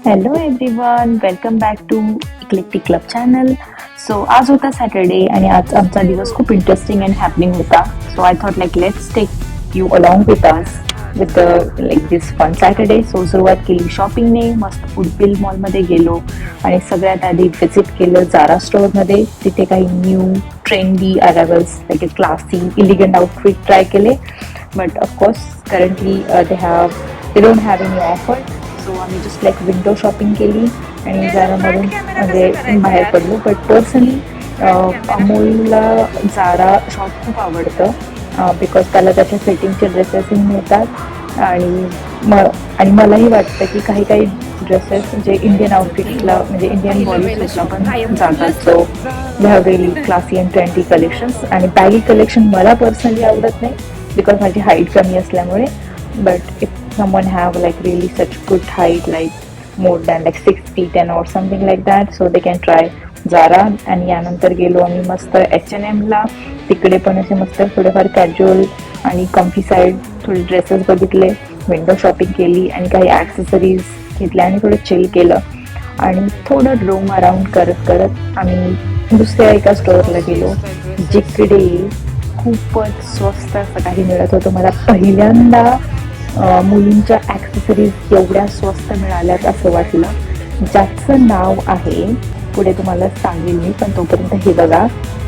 Hello everyone, welcome back to Eclectic Club channel. So आज होता Saturday आणि आज आमचा दिवस खूप इंटरेस्टिंग अँड हॅपनिंग होता. So I thought like let's take you along with us with the like this fun Saturday. So सुरुवात केली शॉपिंगने. मस्त फुडबिल मॉलमध्ये गेलो आणि सगळ्यात आधी व्हिजिट केलं जारा स्टोअरमध्ये. तिथे काही new trendy arrivals like classy elegant outfit try केले. But of course currently they don't have any offer. So आम्ही जस्ट लाईक विंडो शॉपिंग केली आणि जारामधून म्हणजे बाहेर पडलो. बट पर्सनली अमोलला जारा शॉप खूप आवडतं बिकॉज त्याला त्याच्या फिटिंगचे ड्रेसेसही मिळतात आणि मलाही वाटतं की काही काही ड्रेसेस जे इंडियन आउटफिटला म्हणजे इंडियन बॉलीवूडला पण जातात. So they have really classy and trendy collections. आणि बॅगी कलेक्शन मला पर्सनली आवडत नाही बिकॉज माझी हाईट कमी असल्यामुळे. But if someone have like really such good height, like more than like 6 feet or something like that, so they can try Zara. आणि यानंतर गेलो आम्ही मस्त H&M ला. तिकडे पण असे मस्त थोडेफार कॅज्युअल आणि कम्फी साईड थोडे ड्रेसेस बघितले, विंडो शॉपिंग केली आणि काही ॲक्सेसरीज घेतल्या आणि थोडं चिल केलं. आणि थोडं रोम अराउंड करत करत आम्ही दुसऱ्या एका स्टोअरला गेलो जिकडे खूपच स्वस्त असं काही मिळत होतं. मला पहिल्यांदा मुलींच्या ॲक्सेसरीज एवढ्या स्वस्त मिळाल्यात असं वाटलं, ज्याचं नाव आहे पुढे तुम्हाला सांगेल मी. पण तोपर्यंत हे बघा,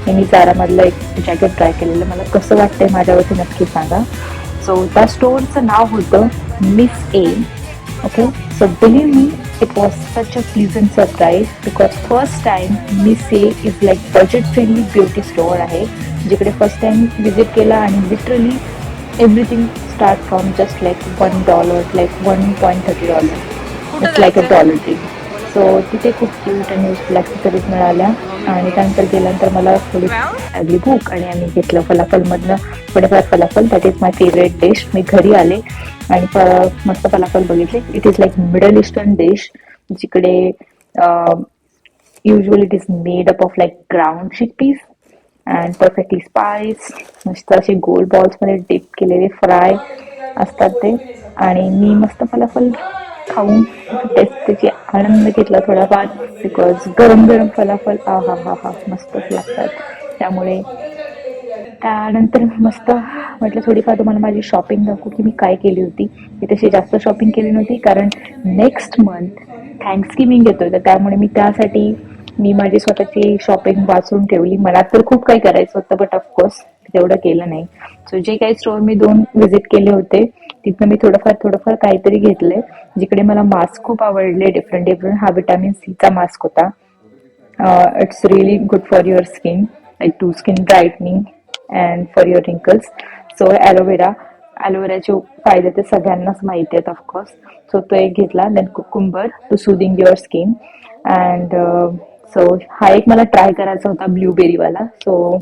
हे मी जारामधलं एक जॅकेट ट्राय केलेलं. मला कसं वाटतंय माझ्यावरती नक्की सांगा. सो त्या स्टोअरचं नाव होतं miss A. Okay, so believe me, it was such a pleasant surprise because first time miss A is like budget friendly beauty store आहे, जिकडे फर्स्ट टाइम व्हिजिट केला आणि literally everything start from just like $1, like $1.30. It's like a dollar tree. So तिथे खूप cute आणि useful accessories मिळाल्या. आणि त्यानंतर गेल्यानंतर मला थोडी लागली भूक आणि आम्ही घेतलं फलाफलमधनं थोडेफार falafel. That is my favourite dish. मी घरी आले आणि मस्त फलाफल बघितले. It is like Middle Eastern dish, जिकडे usually it is made up of like ground chickpeas and perfectly spice. मस्त असे गोल बॉल्समध्ये डिप केलेले फ्राय असतात ते. आणि मी मस्त फलाफल खाऊन त्याची आनंद घेतला थोडाफार बिकॉज गरम गरम फलाफल हा हा हा मस्तच लागतात. त्यामुळे त्यानंतर मस्त म्हटलं थोडीफार तुम्हाला माझी शॉपिंग दाखवू की मी काय केली होती. मी तशी जास्त शॉपिंग केली नव्हती कारण नेक्स्ट मंथ थँक्सगिव्हिंग येतोय, तर त्यामुळे मी माझी स्वतःची शॉपिंग वाचून ठेवली. मला तर खूप काही करायचं होतं बट ऑफकोर्स तेवढं केलं नाही. सो जे काही स्टोअर मी 2 व्हिजिट केले होते तिथनं मी थोडंफार काहीतरी घेतलंय. जिकडे मला मास्क खूप आवडले, डिफरंट हा विटॅमिन सीचा मास्क होता. It's really good for your skin, like to skin brightening and for your wrinkles. So ॲलोवेराचे फायदे ते सगळ्यांनाच माहिती आहेत ऑफकोर्स. सो तो एक घेतला. Then cucumber to soothing your skin. And so हा एक मला ट्राय करायचा होता ब्ल्यूबेरीवाला. सो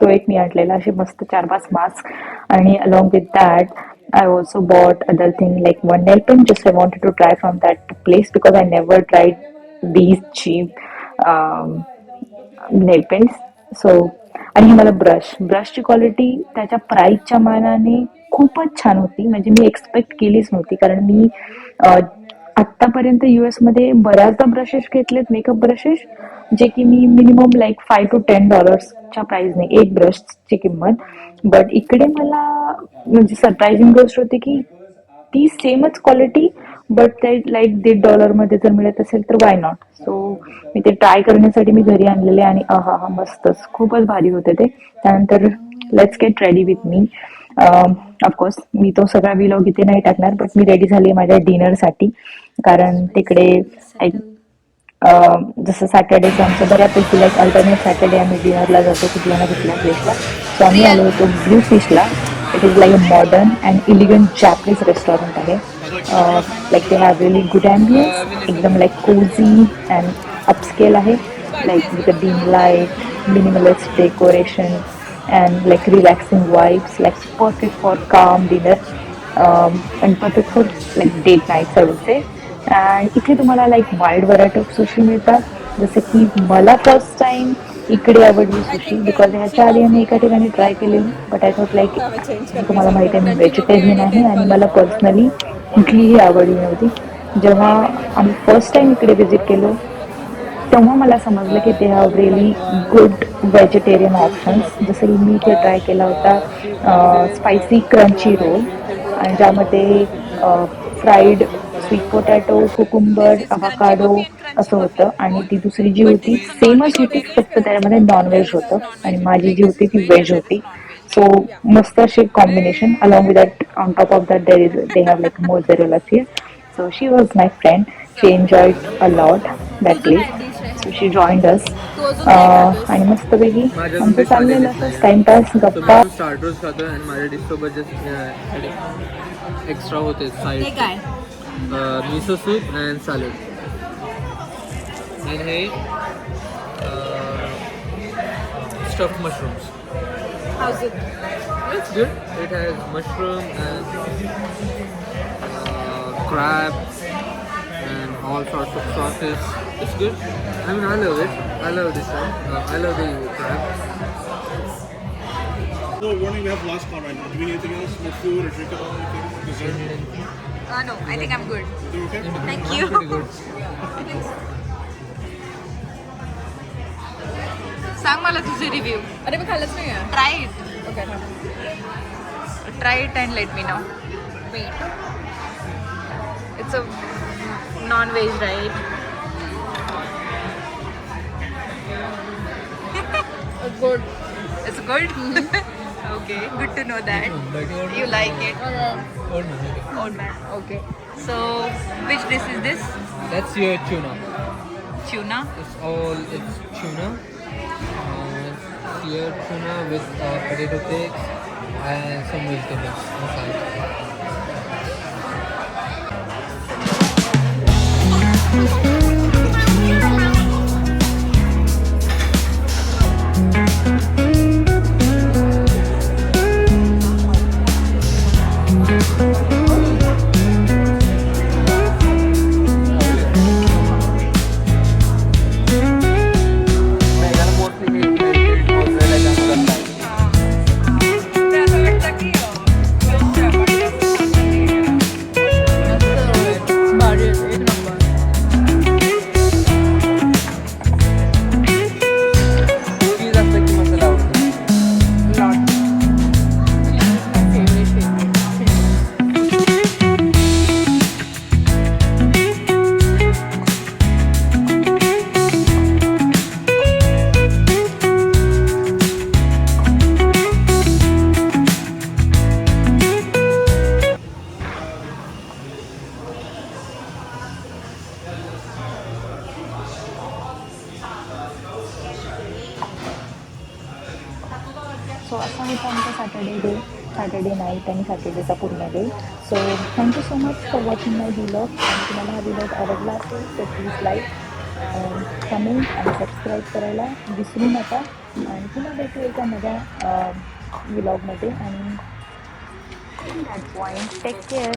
तो एक मी आणलेला. असे मस्त 4-5 मास्क. आणि along with that I also bought other thing like one nail pen. Just I wanted to try from that place because I never tried these cheap nail paints. So आणि हे मला ब्रशची quality त्याच्या प्राईसच्या मानाने खूपच छान होती. म्हणजे मी एक्सपेक्ट केलीच नव्हती कारण मी आत्तापर्यंत US मध्ये बऱ्याचदा ब्रशेस घेतलेत, मेकअप ब्रशेस, जे की मी मिनिमम लाईक $5 to $10च्या प्राइसने एक ब्रशची किंमत. बट इकडे मला म्हणजे सरप्राइझिंग गोष्ट होती की ती सेमच क्वालिटी बट ते लाईक $1.50 मध्ये जर मिळत असेल तर वाय नॉट. सो मी ते ट्राय करण्यासाठी मी घरी आणलेले आणि हा मस्तच खूपच भारी होते ते. त्यानंतर let's get ready with me. Of course मी तो सगळा व्लॉग इथे नाही टाकणार बट मी रेडी झाली माझ्या डिनरसाठी. कारण तिकडे एक जसं सॅटर्डेचं आमचं बऱ्यापैकी लाईक अल्टरनेट सॅटर्डे आम्ही डिनरला जातो कुठल्या ना कुठल्या प्लेसला. सो आम्ही आलो होतो ब्लू फिशला. It is like a modern and elegant Japanese restaurant आहे. Like they have really good ambience, एकदम लाईक कोझी अँड अपस्केल आहे. Like with a dim light, minimalist decoration and like relaxing vibes, like perfect for calm dinner and perfect for like date nights I would say. And इथे तुम्हाला like wide variety of sushi मिळतात. जसं की मला first time इकडे आवडली sushi because ह्याच्या आधी आम्ही एका ठिकाणी ट्राय केलेली बट आय थॉट लाईक तुम्हाला माहिती आहे मी व्हेजिटेरियन आहे आणि मला पर्सनली कुठलीही आवडली नव्हती. जेव्हा आम्ही फर्स्ट टाइम इकडे व्हिजिट केलो तेव्हा मला समजलं की ते have really good vegetarian options. जसं की मी इथे ट्राय केला होता स्पायसी क्रंची रोल, आणि ज्यामध्ये fried sweet potato, cucumber, avocado असं होतं. आणि ती दुसरी जी होती सेमच होती, फक्त त्यामध्ये नॉनव्हेज होतं आणि माझी जी होती ती व्हेज होती. सो मस्त असे combination. Along with that, on top of that they have like mozzarella cheese. So she was my friend. She enjoyed a lot that place. So she joined us. आणि मस्तपैकी माझ्या आमचं डिश मध्ये चाललेलं dish असं नाही टाइमपास, आहे. गप्पा. मी स्टार्टर्स खातोय आणि माझ्या डिश सोबत जस्ट एक्स्ट्रा होते side. Miso soup and salad. आणि हे stuffed mushrooms. How's it? It's good. It has mushroom and crabs and all sorts of sauces. It's good. I mean, I love it. I love this one. I love the crab. So warning, we have last call right now. Do we need anything else? More food or drink at all? Anything? Dessert? No, I think I'm good. You okay? Thank I'm you. pretty good. सांग मला तुझे review. अरे मी खाल्लंच नाही आहे. Try it. Okay. Try it and let me know. Wait. It's a non veg right. Good. It's good. Okay. Good to know that. You like it. Old man, okay. Old man. Okay. So which dish is this? That's your tuna. Tuna. It's tuna. Seared tuna with potato cakes and some vegetables inside. So असा होता आमचा Saturday night आणि सॅटर्डेचा पूर्ण day. So thank you so much for watching my vlog. आणि तुम्हाला हा vlog आवडला असेल तर प्लीज लाईक, कमेंट आणि सबस्क्राईब करायला विसरू नका. आणि पुन्हा भेटू एका नव्या व्लॉगमध्ये. आणि दॅट पॉईंट टेक केअर.